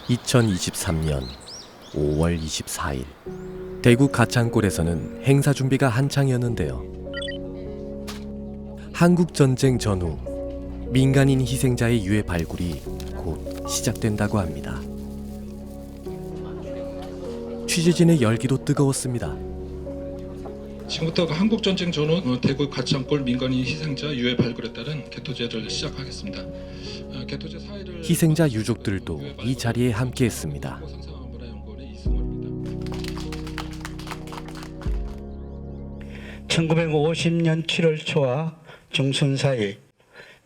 2023년 5월 24일 대구 가창골에서는 행사 준비가 한창이었는데요. 한국전쟁 전후 민간인 희생자의 유해 발굴이 곧 시작된다고 합니다. 취재진의 열기도 뜨거웠습니다. 지금부터 한국전쟁 전후 대구 가창골 민간인 희생자 유해 발굴에 따른 개토제를 시작하겠습니다. 개토제 사회를 희생자 유족들도 이 자리에 함께했습니다. 1950년 7월 초와 중순 사이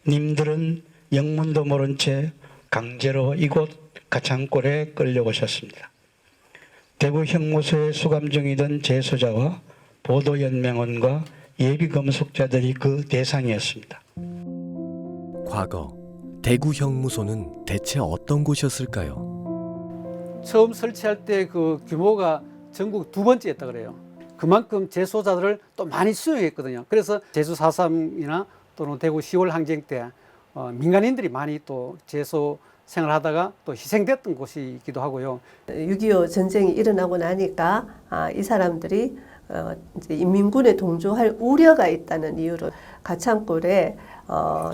님들은 영문도 모른 채 강제로 이곳 가창골에 끌려오셨습니다. 대구 형무소에 수감 중이던 재소자와 보도연맹원과 예비검속자들이 그 대상이었습니다. 과거 대구 형무소는 대체 어떤 곳이었을까요? 처음 설치할 때 그 규모가 전국 두 번째였다 그래요. 그만큼 재소자들을 또 많이 수용했거든요. 그래서 제주 4.3이나 또는 대구 10월 항쟁 때 민간인들이 많이 또 재소 생활하다가 또 희생됐던 곳이기도 하고요. 6.25 전쟁이 일어나고 나니까 이 사람들이 이제 인민군에 동조할 우려가 있다는 이유로 가창골에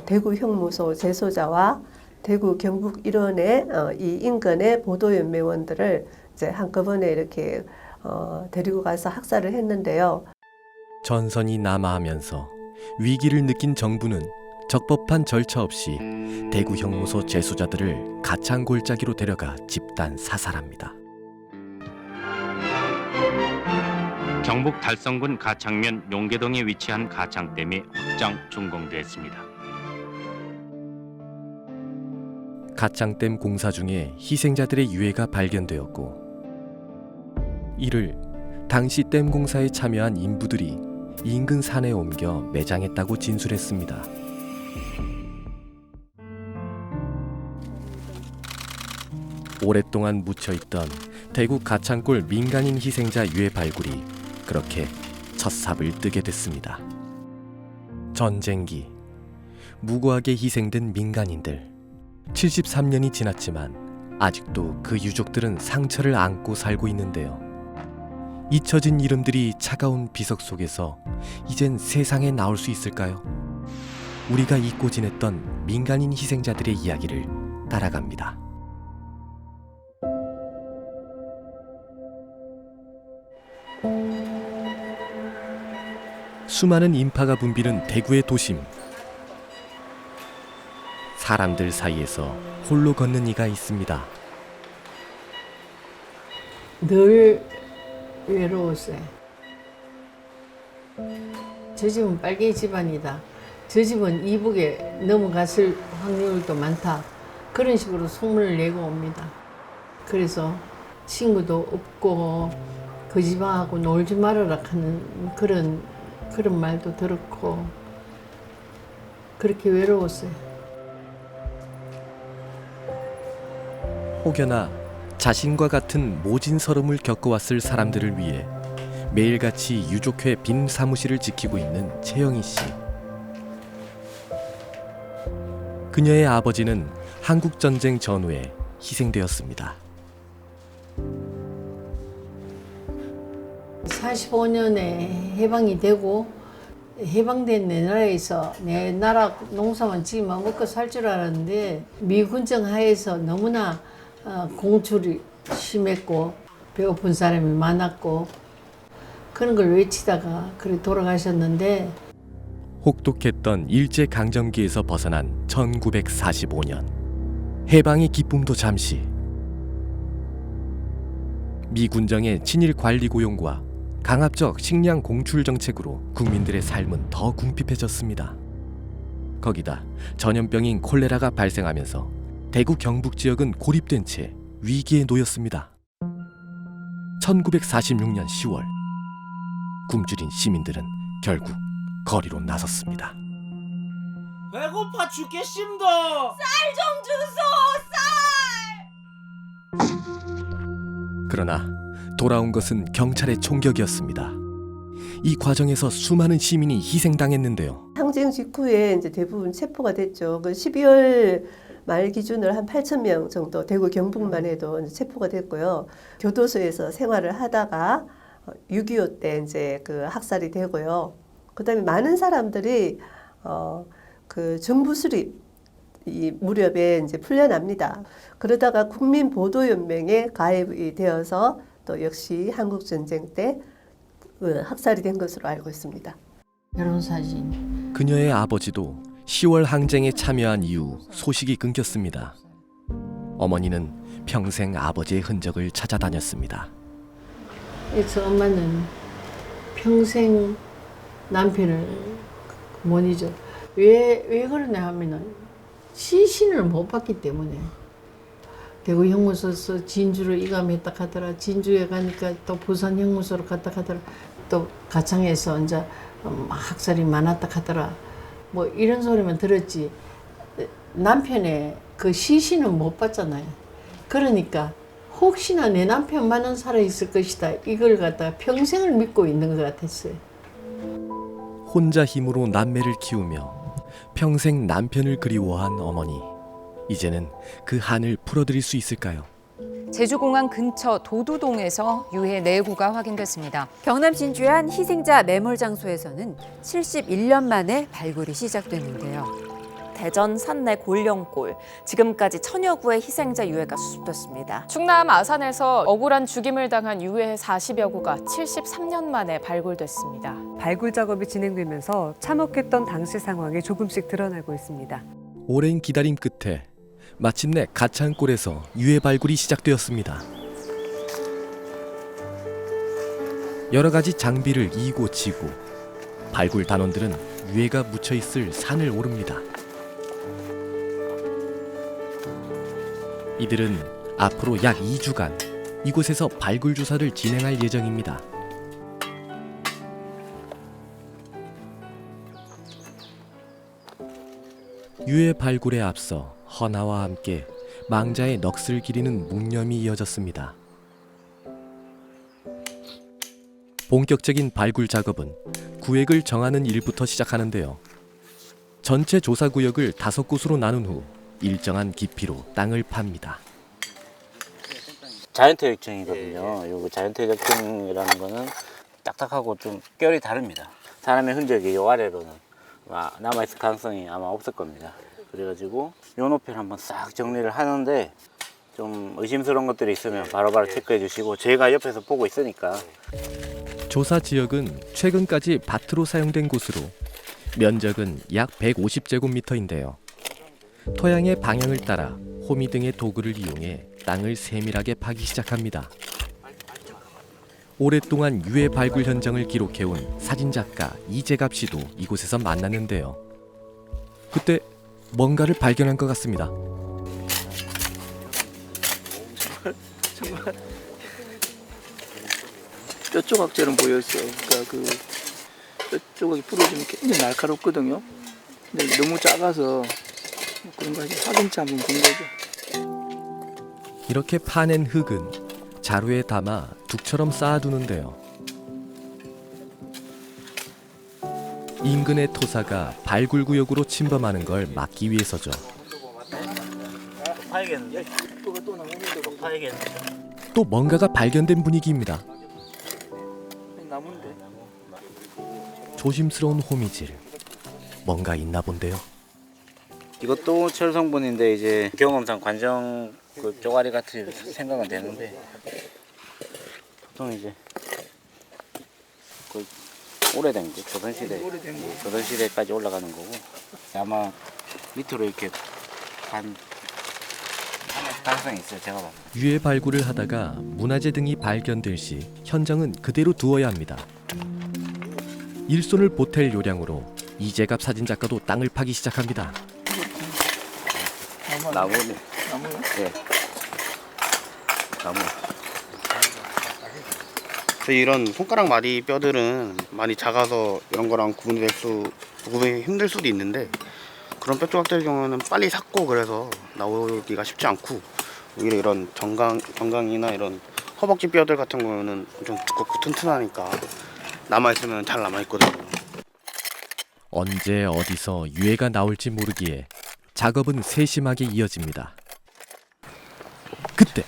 대구 형무소 재소자와 대구 경북 일원의 이 인근의 보도연맹원들을 이제 한꺼번에 이렇게 데리고 가서 학살을 했는데요. 전선이 남하하면서 위기를 느낀 정부는 적법한 절차 없이 대구 형무소 재소자들을 가창골짜기로 데려가 집단 사살합니다. 경북 달성군 가창면 용계동에 위치한 가창댐이 확장 준공됐습니다. 가창댐 공사 중에 희생자들의 유해가 발견되었고, 이를 당시 댐 공사에 참여한 인부들이 인근 산에 옮겨 매장했다고 진술했습니다. 오랫동안 묻혀있던 대구 가창골 민간인 희생자 유해 발굴이 그렇게 첫 삽을 뜨게 됐습니다. 전쟁기, 무고하게 희생된 민간인들. 73년이 지났지만 아직도 그 유족들은 상처를 안고 살고 있는데요. 잊혀진 이름들이 차가운 비석 속에서 이젠 세상에 나올 수 있을까요? 우리가 잊고 지냈던 민간인 희생자들의 이야기를 따라갑니다. 수많은 인파가 붐비는 대구의 도심. 사람들 사이에서 홀로 걷는 이가 있습니다. 늘 외로웠어요. 저 집은 빨갱이 집안이다. 저 집은 이북에 넘어갔을 확률도 많다. 그런 식으로 소문을 내고 옵니다. 그래서 친구도 없고 그 집안하고 놀지 말아라 하는 그런 말도 들었고 그렇게 외로웠어요. 혹여나 자신과 같은 모진 서름을 겪어왔을 사람들을 위해 매일같이 유족회 빈 사무실을 지키고 있는 최영희 씨. 그녀의 아버지는 한국전쟁 전후에 희생되었습니다. 45년에 해방이 되고 해방된 내 나라에서 내 나라 농사만 지으면 먹고 살 줄 알았는데 미군정 하에서 너무나 공출이 심했고 배고픈 사람이 많았고 그런 걸 외치다가 그래 돌아가셨는데 혹독했던 일제강점기에서 벗어난 1945년. 해방의 기쁨도 잠시. 미군정의 친일 관리 고용과 강압적 식량 공출 정책으로 국민들의 삶은 더 궁핍해졌습니다. 거기다 전염병인 콜레라가 발생하면서 대구 경북 지역은 고립된 채 위기에 놓였습니다. 1946년 10월 굶주린 시민들은 결국 거리로 나섰습니다. 배고파 죽겠습니다. 쌀 좀 주소, 쌀! 그러나 돌아온 것은 경찰의 총격이었습니다. 이 과정에서 수많은 시민이 희생당했는데요. 항쟁 직후에 이제 대부분 체포가 됐죠. 그 12월 말 기준으로 한 8,000명 정도 대구 경북만 해도 이제 체포가 됐고요. 교도소에서 생활을 하다가 6.25 때 이제 그 학살이 되고요. 그다음에 많은 사람들이 그 정부 수립 이 무렵에 이제 풀려납니다. 그러다가 국민보도연맹에 가입이 되어서 또 역시 한국전쟁 때 학살이 된 것으로 알고 있습니다. 결혼사진. 그녀의 아버지도 10월 항쟁에 참여한 이후 소식이 끊겼습니다. 어머니는 평생 아버지의 흔적을 찾아다녔습니다. 그래서 엄마는 평생 남편을 못 잊어. 왜 그러냐 하면은 시신을 못 봤기 때문에. 대구 형무소에서 진주로 이감했다 하더라. 진주에 가니까 또 부산 형무소로 갔다 하더라. 또 가창에서 이제 학살이 많았다 하더라. 뭐 이런 소리만 들었지. 남편의 그 시신은 못 봤잖아요. 그러니까 혹시나 내 남편만은 살아있을 것이다. 이걸 갖다가 평생을 믿고 있는 것 같았어요. 혼자 힘으로 남매를 키우며 평생 남편을 그리워한 어머니. 이제는 그 한을 풀어드릴 수 있을까요? 제주공항 근처 도두동에서 유해 내구가 확인됐습니다. 경남 진주의 한 희생자 매몰 장소에서는 71년 만에 발굴이 시작됐는데요. 대전 산내 골령골, 지금까지 천여 구의 희생자 유해가 수습됐습니다. 충남 아산에서 억울한 죽임을 당한 유해 40여 구가 73년 만에 발굴됐습니다. 발굴 작업이 진행되면서 참혹했던 당시 상황이 조금씩 드러나고 있습니다. 오랜 기다림 끝에 마침내 가창골에서 유해 발굴이 시작되었습니다. 여러 가지 장비를 이고 지고 발굴 단원들은 유해가 묻혀 있을 산을 오릅니다. 이들은 앞으로 약 2주간 이곳에서 발굴 조사를 진행할 예정입니다. 유해 발굴에 앞서 헌화와 함께 망자의 넋을 기리는 묵념이 이어졌습니다. 본격적인 발굴 작업은 구획을 정하는 일부터 시작하는데요. 전체 조사 구역을 5곳으로 나눈 후 일정한 깊이로 땅을 팝니다. 자연퇴적증이거든요. 요 자연퇴적증이라는 거는 딱딱하고 좀 결이 다릅니다. 사람의 흔적이 요 아래로는 남아있을 가능성이 아마 없을 겁니다. 그래가지고 요 높이를 한번 싹 정리를 하는데 좀 의심스러운 것들이 있으면 바로바로 체크해 주시고 저희가 옆에서 보고 있으니까. 조사 지역은 최근까지 밭으로 사용된 곳으로 면적은 약 150제곱미터인데요. 토양의 방향을 따라 호미 등의 도구를 이용해 땅을 세밀하게 파기 시작합니다. 오랫동안 유해 발굴 현장을 기록해온 사진작가 이재갑 씨도 이곳에서 만났는데요. 그때 뭔가를 발견한 것 같습니다. 정말 뼈 조각처럼 보였어요. 그러니까 그 뼈 조각이 부러지면 굉장히 날카롭거든요. 근데 너무 작아서 그런 거 확인치 한번 본 거죠. 이렇게 파낸 흙은 자루에 담아 둑처럼 쌓아두는데요. 인근의 토사가 발굴구역으로 침범하는 걸 막기 위해서죠. 파야겠는데? 또 파야겠는데? 또 뭔가가 발견된 분위기입니다. 나무인데. 조심스러운 호미질. 뭔가 있나 본데요. 이것도 철 성분인데 이제 경험상 관정 그 쪼가리 같이 생각은 되는데 보통 이제 그 오래된 거 조선시대까지 올라가는 거고 아마 밑으로 이렇게 간 가능성이 있어요. 제가 봐서. 유해 발굴을 하다가 문화재 등이 발견될 시 현장은 그대로 두어야 합니다. 일손을 보탤 요량으로 이재갑 사진작가도 땅을 파기 시작합니다. 나무네. 나무요? 네. 나무. 이런 손가락 마디 뼈들은 많이 작아서 이런 거랑 구분이 힘들 수도 있는데 그런 뼈 조각들 경우는 빨리 삭고 그래서 나오기가 쉽지 않고 오히려 이런 정강이나 이런 허벅지 뼈들 같은 경우는 엄청 두껍고 튼튼하니까 남아있으면 잘 남아있거든요. 언제 어디서 유해가 나올지 모르기에 작업은 세심하게 이어집니다. 그때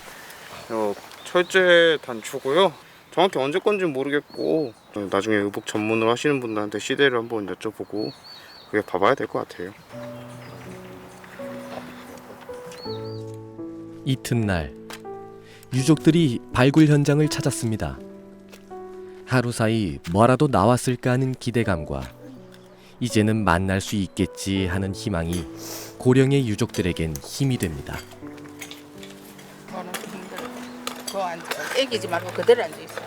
철제 단추고요. 정확히 언제 건지 모르겠고 나중에 의복 전문으로 하시는 분들한테 시대를 한번 여쭤보고 그게 봐봐야 될 것 같아요. 이튿날 유족들이 발굴 현장을 찾았습니다. 하루 사이 뭐라도 나왔을까 하는 기대감과 이제는 만날 수 있겠지 하는 희망이 고령의 유족들에겐 힘이 됩니다. 그거 앉아. 애기지 말고 그대로 앉아 있어.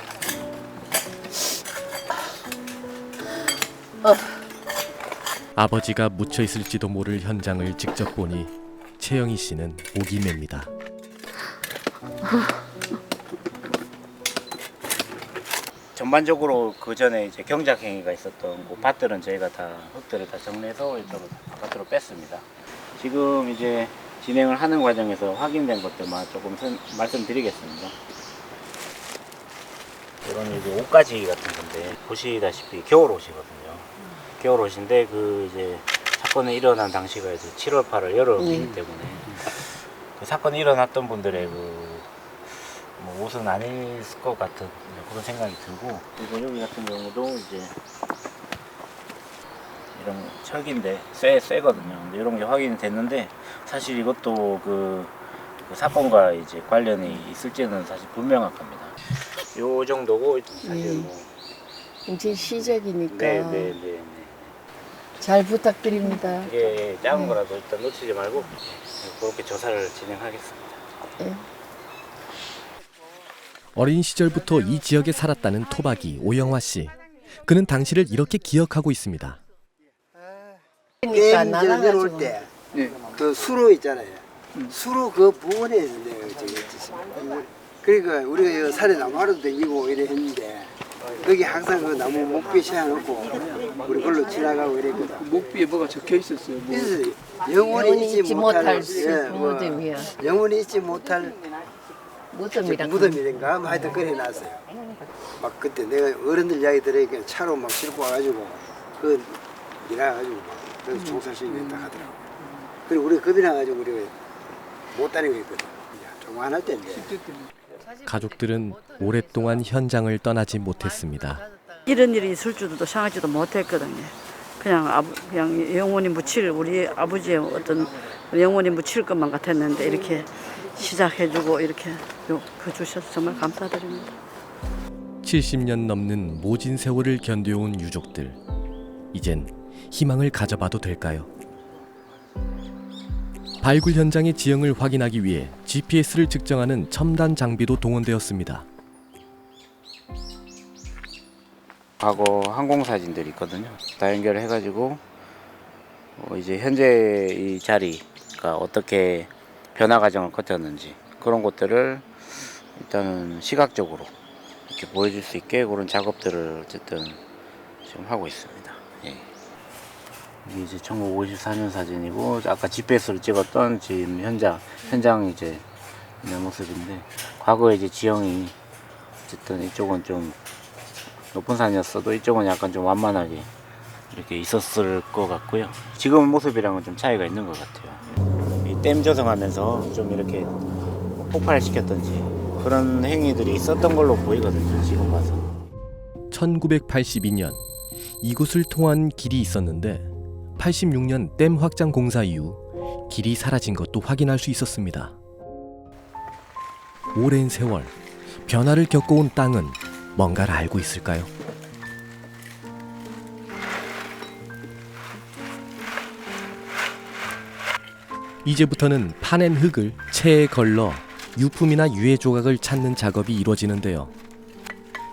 아버지가 묻혀 있을지도 모를 현장을 직접 보니 채영희 씨는 목이 맵니다. 전반적으로 그 전에 이제 경작 행위가 있었던 그 밭들은 저희가 다 흙들을 다 정리해서 이쪽으로 바깥으로 뺐습니다. 지금 이제 진행을 하는 과정에서 확인된 것들만 조금 말씀드리겠습니다. 이런 이제 옷가지 같은 건데 보시다시피 겨울 옷이거든요. 겨울 옷인데 그 이제 사건이 일어난 당시가 이제 7월 8월 여름이기 때문에 그 사건이 일어났던 분들의 뭐 옷은 아닐 것 같은 그런 생각이 들고, 그리고 여기 같은 경우도 이제 이런 철기인데 쇠거든요. 근데 이런 게 확인이 됐는데 사실 이것도 그 사건과 이제 관련이 있을지는 사실 불명확합니다. 요 정도고 사실 뭐 이제 시작이니까 네. 잘 부탁드립니다. 이게 작은 거라도 일단 놓치지 말고 그렇게 조사를 진행하겠습니다. 네. 어린 시절부터 이 지역에 살았다는 토박이 오영화 씨. 그는 당시를 이렇게 기억하고 있습니다. 그러니까 게임 내려올 때 그 수로 있잖아요. 수로 그 부분에 그러니까 우리가 산에 나무하러도 다니고 이래 했는데 거기 항상 그 나무 목비에 세워놓고 우리 걸로 지나가고 이랬거든. 목비에 뭐가 적혀 있었어요. 뭐. 영원히 잊지 못할 무덤이야. 영원히 잊지 못할 무덤이란가 하여튼 그래놨어요. 막 그때 내가 어른들 이야기 들으니까 차로 막 싣고 와가지고 그 일해가지고 막 그래서 종살시키겠다 하더라고. 그리고 우리 겁이 나가지고 우리가 못 다니고 있거든. 조그만할 때인데. 가족들은 오랫동안 현장을 떠나지 못했습니다. 이런 일이 있을 줄도 생각지도 못했거든요. 그냥 영원히 묻힐 우리 아버지의 어떤 영원히 묻힐 것만 같았는데 이렇게 시작해주고 이렇게 그 주셔서 정말 감사드립니다. 70년 넘는 모진 세월을 견뎌온 유족들. 이젠 희망을 가져봐도 될까요? 발굴 현장의 지형을 확인하기 위해 GPS를 측정하는 첨단 장비도 동원되었습니다. 과거 항공 사진들이 있거든요. 다 연결해가지고 이제 현재 이 자리가 어떻게 변화 과정을 거쳤는지 그런 것들을 일단은 시각적으로 이렇게 보여줄 수 있게 그런 작업들을 어쨌든 지금 하고 있습니다. 예. 이게 이제 1954년 사진이고 아까 GPS로 찍었던 지금 현장 이제 있는 모습인데 과거에 이제 지형이 어쨌든 이쪽은 좀 높은 산이었어도 이쪽은 약간 좀 완만하게 이렇게 있었을 것 같고요. 지금 모습이랑은 좀 차이가 있는 것 같아요. 이 댐 조성하면서 좀 이렇게 폭발시켰던지 그런 행위들이 있었던 걸로 보이거든요. 지금 봐서. 1982년 이곳을 통한 길이 있었는데 86년 댐 확장 공사 이후 길이 사라진 것도 확인할 수 있었습니다. 오랜 세월 변화를 겪어온 땅은 뭔가를 알고 있을까요? 이제부터는 파낸 흙을 체에 걸러 유품이나 유해 조각을 찾는 작업이 이루어지는데요.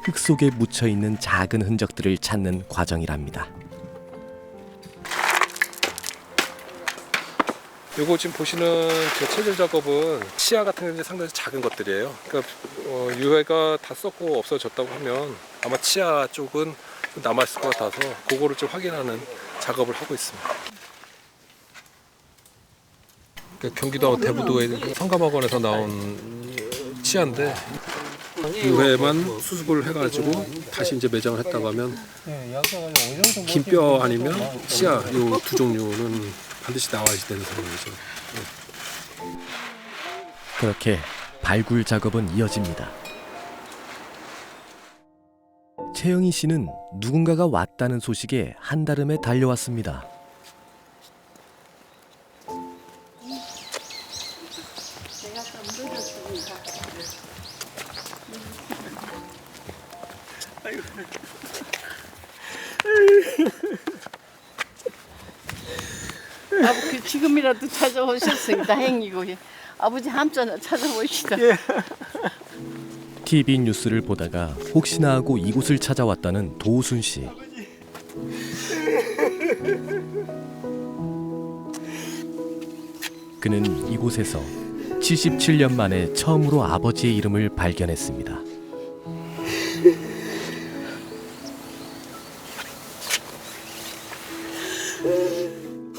흙 속에 묻혀있는 작은 흔적들을 찾는 과정이랍니다. 요거 지금 보시는 그 체질 작업은 치아 같은 게 상당히 작은 것들이에요. 그러니까 유해가 다 썩고 없어졌다고 하면 아마 치아 쪽은 남아있을 것 같아서 그거를 좀 확인하는 작업을 하고 있습니다. 그러니까 경기도 대부도의 성감학원에서 나온 치아인데 유해만 수습을 해가지고 다시 이제 매장을 했다고 하면 긴 뼈 아니면 치아 요 두 종류는 반드시 나와야 되는 상황이죠. 그렇게 발굴 작업은 이어집니다. 채영이 씨는 누군가가 왔다는 소식에 한달음에 달려왔습니다. 지금이라도 찾아오셨으니 다행이고 아버지 함자는 찾아보시다. TV 뉴스를 보다가 혹시나 하고 이곳을 찾아왔다는 도순 씨. 그는 이곳에서 77년 만에 처음으로 아버지의 이름을 발견했습니다.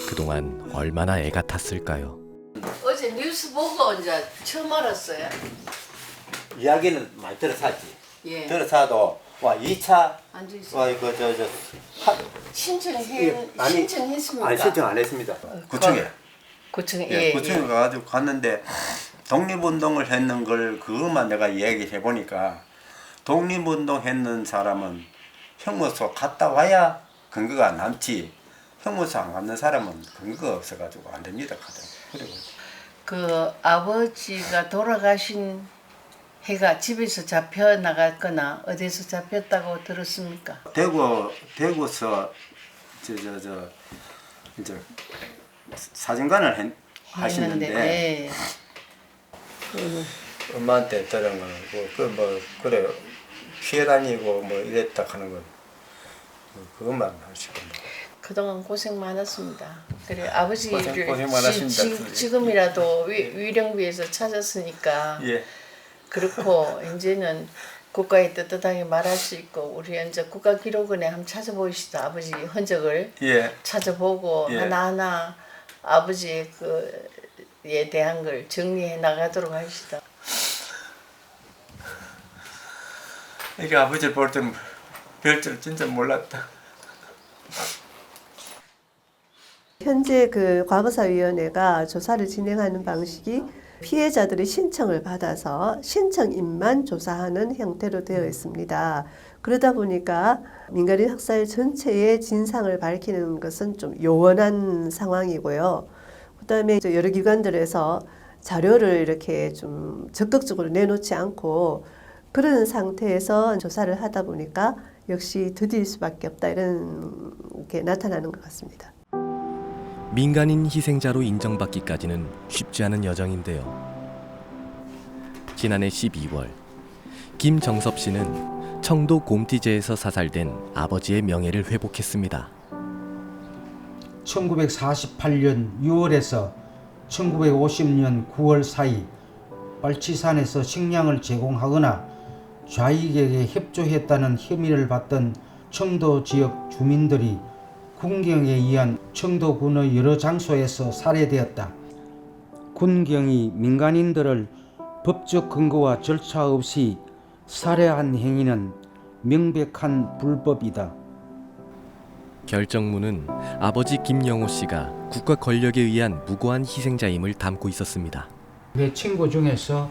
그동안 얼마나 애가 탔을까요? 어제 뉴스 보고 이제 처음 알았어요. 이야기는 많이 들어사지. 예. 들어사도 와 2차 앉으세요. 와 이거 신청했습니까? 아니 신청 안 했습니다. 구청에. 구청에 예, 구청에 가가지고 갔는데 독립운동을 했는 걸 그것만 내가 이야기해 보니까 독립운동 했는 사람은 형무소 갔다 와야 근거가 남지. 형무소 안 갔는 사람은 근거가 없어가지고 안 됩니다. 그리고 그 아버지가 돌아가신 해가 집에서 잡혀 나갔거나 어디서 잡혔다고 들었습니까? 대구서 이제 사진관을 하시는데 네. 엄마한테 들은 거는 그래 피해 다니고 뭐 이랬다 하는 건 그것만 하시고 그동안 고생 많았습니다. 그래 아버지를 고생 많았습니다. 지금이라도 위령비에서 찾았으니까 예. 그렇고 이제는 국가에 떳떳하게 말할 수 있고 우리 이제 국가기록원에 한번 찾아보시다 아버지 흔적을 예. 찾아보고 예. 하나하나 아버지의 그에 대한 걸 정리해 나가도록 합시다. 이게 아버지를 볼 때는 별 줄 진짜 몰랐다. 현재 그 과거사위원회가 조사를 진행하는 방식이 피해자들의 신청을 받아서 신청인만 조사하는 형태로 되어 있습니다. 그러다 보니까 민간인 학살 전체의 진상을 밝히는 것은 좀 요원한 상황이고요. 그다음에 여러 기관들에서 자료를 이렇게 좀 적극적으로 내놓지 않고 그런 상태에서 조사를 하다 보니까 역시 더딜 수밖에 없다 이런 게 나타나는 것 같습니다. 민간인 희생자로 인정받기까지는 쉽지 않은 여정인데요. 지난해 12월 김정섭 씨는 청도 곰티제에서 사살된 아버지의 명예를 회복했습니다. 1948년 6월에서 1950년 9월 사이 빨치산에서 식량을 제공하거나 좌익에게 협조했다는 혐의를 받던 청도 지역 주민들이 군경에 의한 청도군의 여러 장소에서 살해되었다. 군경이 민간인들을 법적 근거와 절차 없이 살해한 행위는 명백한 불법이다. 결정문은 아버지 김영호 씨가 국가 권력에 의한 무고한 희생자임을 담고 있었습니다. 내 친구 중에서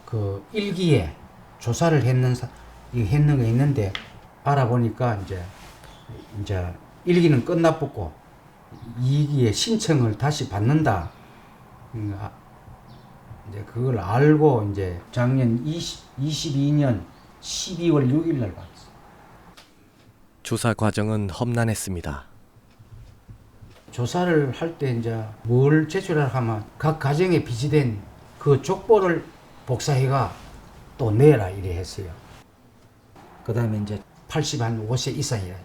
그 일기에 조사를 했는 게 있는데 알아보니까 이제 일기는 끝났고 2기에 신청을 다시 받는다. 이제 그걸 알고 이제 작년 22년 12월 6일 날 받았어요. 조사 과정은 험난했습니다. 조사를 할 때 이제 뭘 제출하라 하면 각 가정에 비치된 그 족보를 복사해가 또 내라 이래 했어요. 그 다음에 이제 85세 이상이라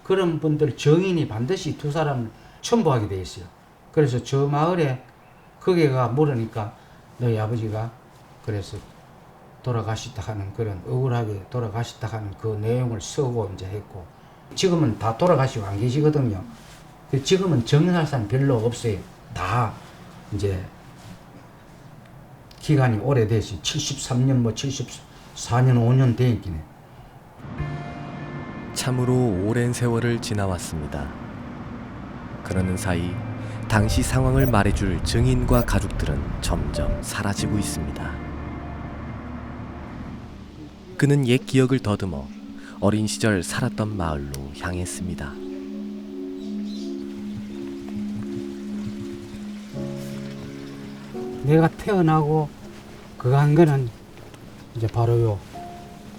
그런 분들 정인이 반드시 2사람을 첨부하게 돼 있어요. 그래서 저 마을에 거기가 물으니까 너희 아버지가 그래서 돌아가셨다 하는 그런 억울하게 돌아가셨다 하는 그 내용을 쓰고 이제 했고 지금은 다 돌아가시고 안 계시거든요. 지금은 정리할 사람 별로 없어요. 다 이제 기간이 오래돼서 73년 뭐 74년 5년 돼 있긴 해. 참으로 오랜 세월을 지나왔습니다. 그러는 사이 당시 상황을 말해줄 증인과 가족들은 점점 사라지고 있습니다. 그는 옛 기억을 더듬어 어린 시절 살았던 마을로 향했습니다. 내가 태어나고 그거 한 거는 이제 바로 요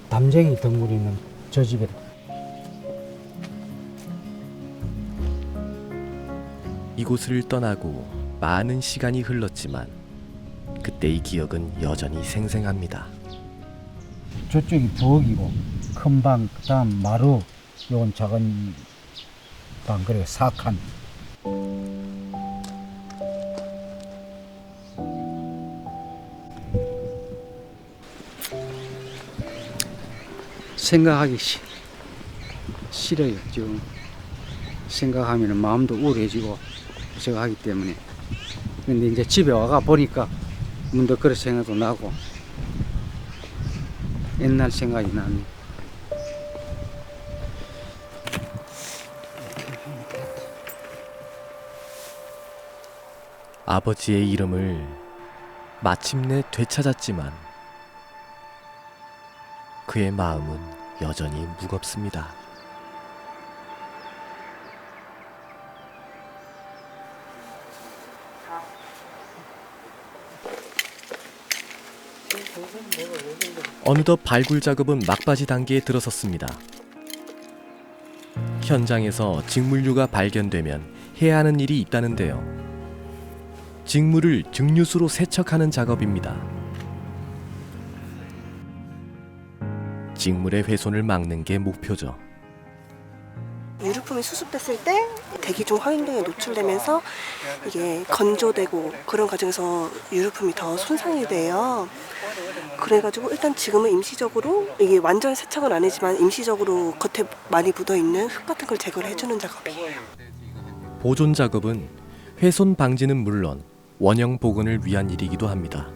담쟁이 덩굴 있는 저 집에. 이곳을 떠나고 많은 시간이 흘렀지만 그때의 기억은 여전히 생생합니다. 저쪽이 부엌이고 큰 방, 그다음 마루, 요건 작은 방, 그리고 4칸. 생각하기 싫어요. 지금 생각하면 마음도 우울해지고 제가 하기 때문에. 근데 이제 집에 와가 보니까 문득 그런 생각도 나고 옛날 생각이 납니다. 아버지의 이름을 마침내 되찾았지만 그의 마음은 여전히 무겁습니다. 어느덧 발굴 작업은 막바지 단계에 들어섰습니다. 현장에서 직물류가 발견되면 해야 하는 일이 있다는데요. 직물을 증류수로 세척하는 작업입니다. 직물의 훼손을 막는 게 목표죠. 유류품이 수습됐을 때 대기 중 화염등에 노출되면서 이게 건조되고 그런 과정에서 유류품이 더 손상이 돼요. 그래가지고 일단 지금은 임시적으로 이게 완전 세척은 아니지만 임시적으로 겉에 많이 묻어있는 흙 같은 걸 제거를 해주는 작업이에요. 보존 작업은 훼손 방지는 물론 원형 복원을 위한 일이기도 합니다.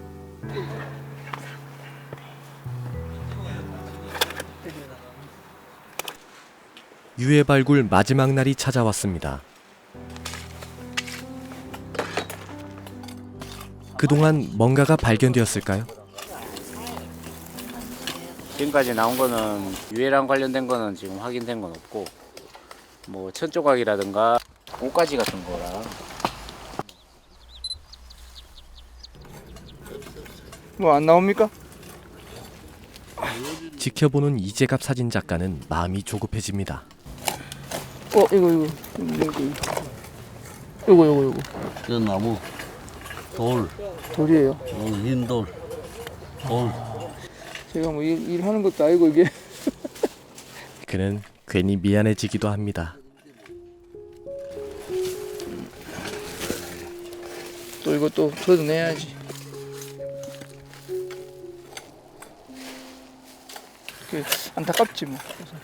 유해 발굴 마지막 날이 찾아왔습니다. 그동안 뭔가가 발견되었을까요? 지금까지 나온 거는 유해랑 관련된 거는 지금 확인된 건 없고 뭐 천조각이라든가 옷가지 같은 거랑 뭐 안 나옵니까? 지켜보는 이재갑 사진 작가는 마음이 조급해집니다. 이거. 저 나무 돌이에요. 흰 돌. 제가 뭐 일하는 것도 아니고 이게. 그는 괜히 미안해지기도 합니다. 또 이것도 걷어내야지. 이게 안타깝지 뭐. 그래서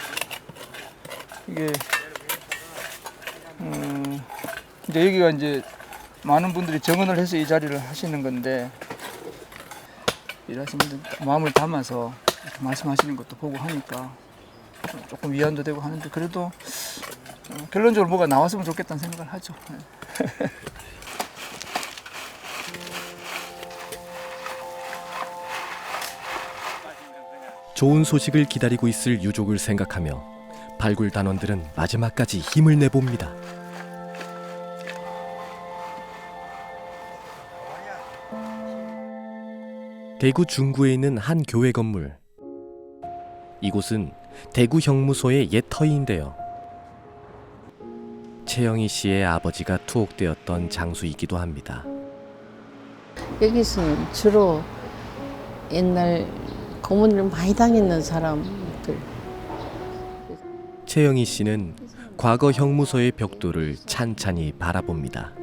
이게 이제 여기가 이제 많은 분들이 정원을 해서 이 자리를 하시는 건데 일하시는 분들 마음을 담아서 이렇게 말씀하시는 것도 보고 하니까 조금 위안도 되고 하는데 그래도 결론적으로 뭐가 나왔으면 좋겠다는 생각을 하죠. 좋은 소식을 기다리고 있을 유족을 생각하며 발굴 단원들은 마지막까지 힘을 내봅니다. 대구 중구에 있는 한 교회 건물. 이곳은 대구 형무소의 옛 터이인데요. 최영희 씨의 아버지가 투옥되었던 장소이기도 합니다. 여기서는 주로 옛날 고문을 많이 당했는 사람들. 최영희 씨는 과거 형무소의 벽돌을 찬찬히 바라봅니다.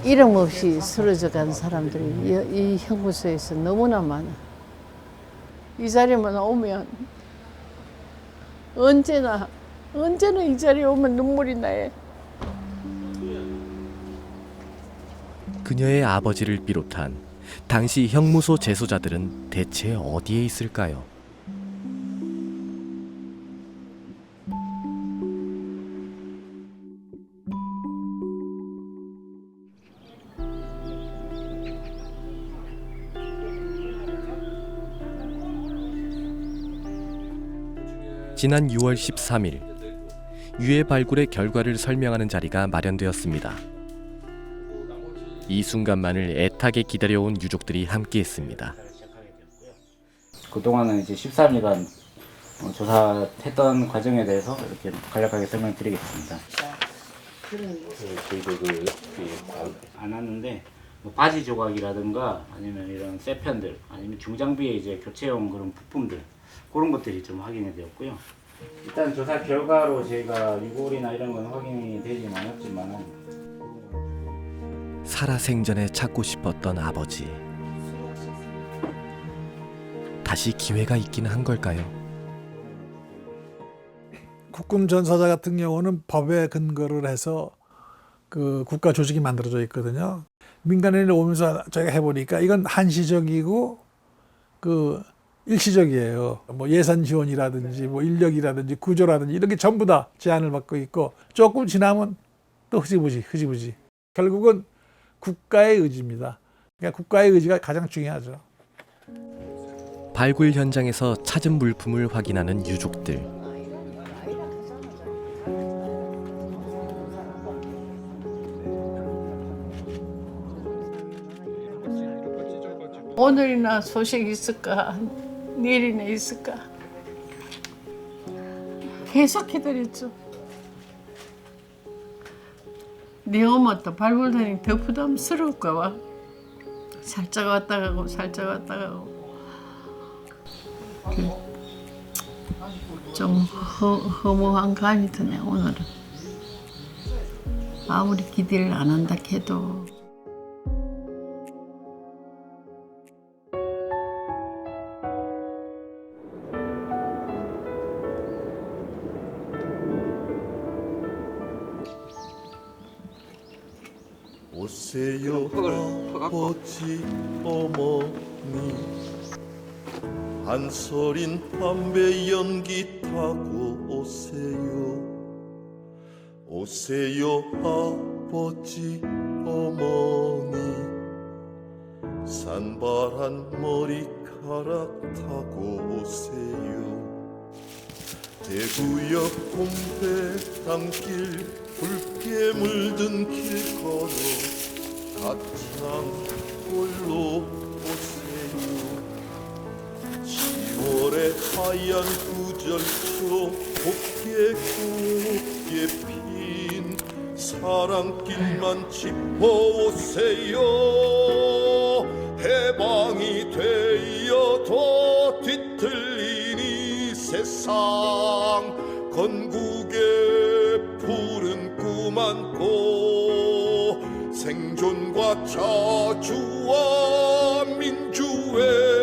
이름 없이 쓰러져 간 사람들이 이 형무소에서 너무나 많아. 이 자리만 오면 언제나 이 자리에 오면 눈물이 나요. 그녀의 아버지를 비롯한 당시 형무소 재소자들은 대체 어디에 있을까요? 지난 6월 13일 유해 발굴의 결과를 설명하는 자리가 마련되었습니다. 이 순간만을 애타게 기다려온 유족들이 함께했습니다. 그동안은 이제 13일간 조사했던 과정에 대해서 이렇게 간략하게 설명드리겠습니다. 저희도 안 왔는데 바지 조각이라든가 아니면 이런 쇠편들 아니면 중장비에 이제 교체용 그런 부품들 그런 것들이 좀 확인이 되었고요. 일단 조사 결과로 저희가 유골이나 이런 건 확인이 되지 않았지만 살아생전에 찾고 싶었던 아버지. 다시 기회가 있긴 한 걸까요? 국군 전사자 같은 경우는 법에 근거를 해서 그 국가 조직이 만들어져 있거든요. 민간인이 오면서 저희가 해보니까 이건 한시적이고 그 일시적이에요. 뭐 예산 지원이라든지 뭐 인력이라든지 구조라든지 이런 게 전부 다 제한을 받고 있고 조금 지나면 또 흐지부지. 결국은 국가의 의지입니다. 그러니까 국가의 의지가 가장 중요하죠. 발굴 현장에서 찾은 물품을 확인하는 유족들. 오늘이나 소식 있을까? 내일이나 있을까? 계속 기다렸죠. 네 엄마도 발굴단이 더 부담스러울까 봐. 살짝 왔다 가고 좀 허무한 간이 드네 오늘은. 아무리 기대를 안 한다 해도. 오세요 아버지 어머니 한솔인 담배 연기 타고 오세요. 오세요 아버지 어머니 산발한 머리카락 타고 오세요. 대구역 홍대 땅길 붉게 물든 길 걸어 가창 홀로 오세요. 10월의 하얀 구절초 곱게 핀 사랑길만 짚어오세요. 해방이 되어도 뒤틀린 이 세상 건국의 푸른 꿈 안고 생존과 자주와 민주의